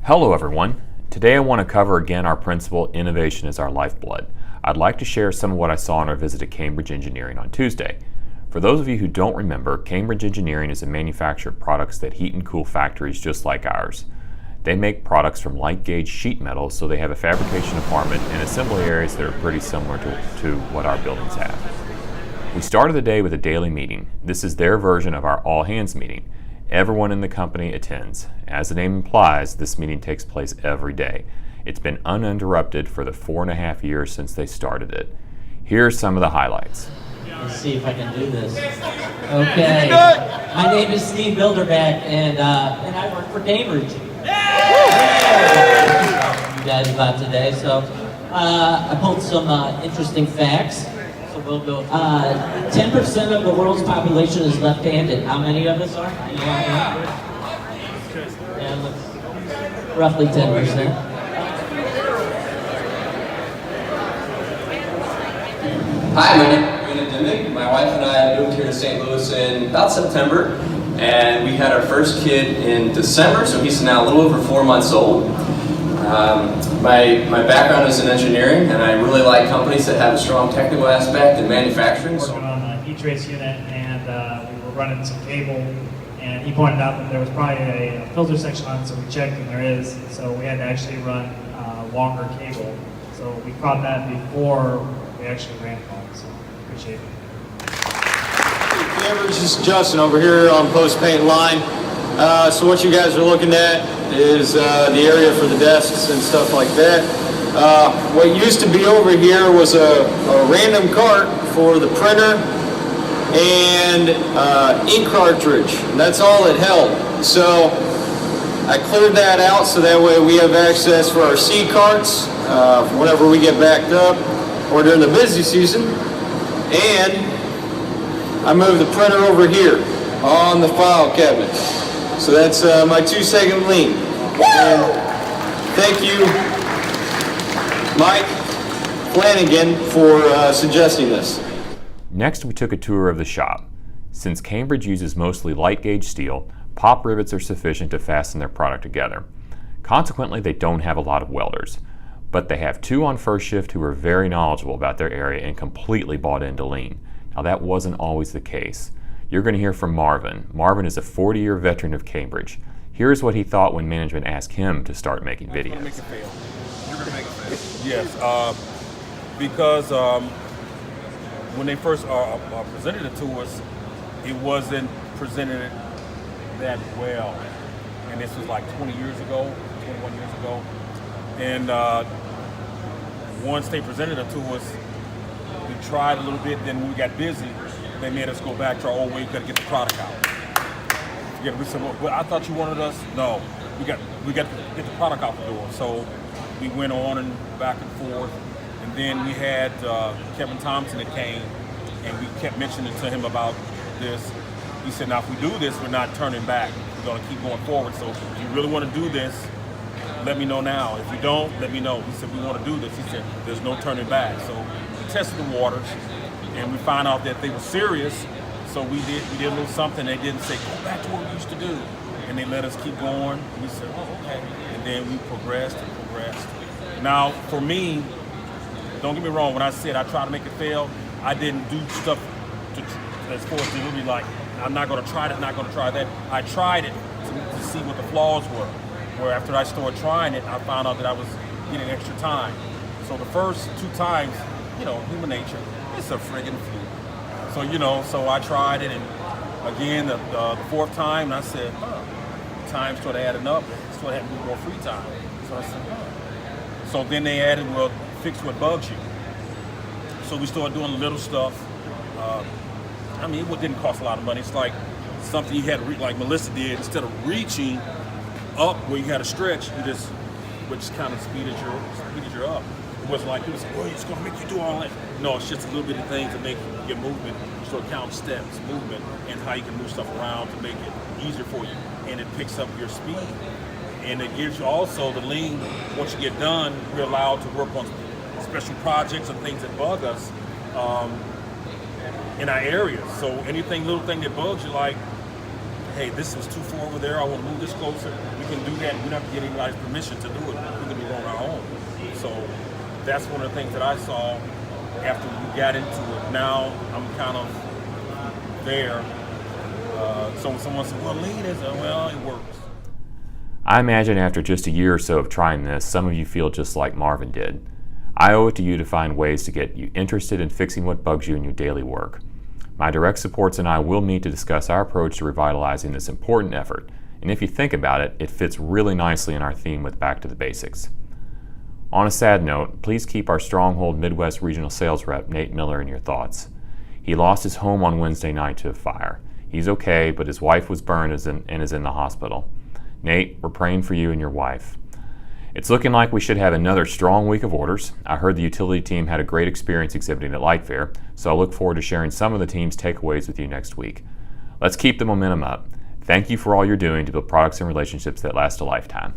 Hello everyone. Today I want to cover again our principle, innovation is our lifeblood. I'd like to share some of what I saw on our visit to Cambridge Engineering on Tuesday. For those of you who don't remember, Cambridge Engineering is a manufacturer of products that heat and cool factories just like ours. They make products from light gauge sheet metal, so they have a fabrication department and assembly areas that are pretty similar to what our buildings have. We started the day with a daily meeting. This is their version of our all hands meeting. Everyone in the company attends. As the name implies, this meeting takes place every day. It's been uninterrupted for the 4.5 years since they started it. Here are some of the highlights. Let's see if I can do this. Okay. My name is Steve Bilderback, and I work for Cambridge. You guys about today. So I pulled some interesting facts. So we'll go. 10% of the world's population is left-handed. How many of us are? Yeah, roughly 10%. Hi, my name is Dimmick. My wife and I moved here to St. Louis in about September, and we had our first kid in December, so he's now a little over 4 months old. My background is in engineering, and I really like companies that have a strong technical aspect in manufacturing. Working on a heat trace unit, and we were running some cable, and he pointed out that there was probably a filter section on it, so we checked, and there is. So we had to actually run longer cable. So we caught that before we actually ran it on, so appreciate it. Cambridge, this is Justin over here on post paint line. So what you guys are looking at is the area for the desks and stuff like that. What used to be over here was a random cart for the printer and ink cartridge. That's all it held. So I cleared that out so that way we have access for our C carts whenever we get backed up or during the busy season. And I moved the printer over here on the file cabinet. So that's my 2-second lean. And thank you, Mike Flanagan, for suggesting this. Next, we took a tour of the shop. Since Cambridge uses mostly light gauge steel, pop rivets are sufficient to fasten their product together. Consequently, they don't have a lot of welders. But they have 2 on first shift who are very knowledgeable about their area and completely bought into lean. Now that wasn't always the case. You're going to hear from Marvin. Marvin is a 40-year veteran of Cambridge. Here's what he thought when management asked him to start making videos. You're going to make it fail. You're going to make it fail. Yes, because when they first presented it to us, it wasn't presented that well. And this was like 20 years ago, 21 years ago. And once they presented it to us, we tried a little bit, then when we got busy, they made us go back to our old way. We got to get the product out. We said, well, I thought you wanted us. No, we got to get the product out the door. So we went on and back and forth, and then we had Kevin Thompson that came, and we kept mentioning to him about this. He said, now if we do this, we're not turning back. We're going to keep going forward. So if you really want to do this, let me know now. If you don't, let me know. He said, we want to do this. He said, there's no turning back. So we tested the waters, and we found out that they were serious. So we did a little something. They didn't say, go back to what we used to do. And they let us keep going. And we said, oh, okay. And then we progressed and progressed. Now, for me, don't get me wrong, when I said I tried to make it fail, I didn't do stuff as far as delivery, like, I'm not going to try that, not going to try that. I tried it to see what the flaws were. Where after I started trying it, I found out that I was getting extra time. So the first 2 times, human nature, it's a friggin' fluke. So, so I tried it, and again, the 4th time, and I said, time started adding up, and started having more free time. So I said, So then they added, well, fix what bugs you. So we started doing little stuff. It didn't cost a lot of money. It's like something you had to like Melissa did, instead of reaching up where you had to stretch, which kind of speeded your up. It wasn't like, it was, it's going to make you do all that. No, it's just a little bit of things to make your movement, sort of count steps, movement, and how you can move stuff around to make it easier for you. And it picks up your speed. And it gives you also the lean, once you get done, we're allowed to work on special projects and things that bug us in our areas. So anything, little thing that bugs you, like hey, this was too far over there, I want to move this closer, we can do that. We don't have to get anybody's permission to do it. We can do it on our own. So that's one of the things that I saw after we got into it. Now I'm kind of there. So when someone said, well, lean is, well, it works. I imagine after just a year or so of trying this, some of you feel just like Marvin did. I owe it to you to find ways to get you interested in fixing what bugs you in your daily work. My direct supports and I will meet to discuss our approach to revitalizing this important effort, and if you think about it, it fits really nicely in our theme with Back to the Basics. On a sad note, please keep our Stronghold Midwest Regional Sales Rep, Nate Miller, in your thoughts. He lost his home on Wednesday night to a fire. He's okay, but his wife was burned and is in the hospital. Nate, we're praying for you and your wife. It's looking like we should have another strong week of orders. I heard the utility team had a great experience exhibiting at Light Fair, so I look forward to sharing some of the team's takeaways with you next week. Let's keep the momentum up. Thank you for all you're doing to build products and relationships that last a lifetime.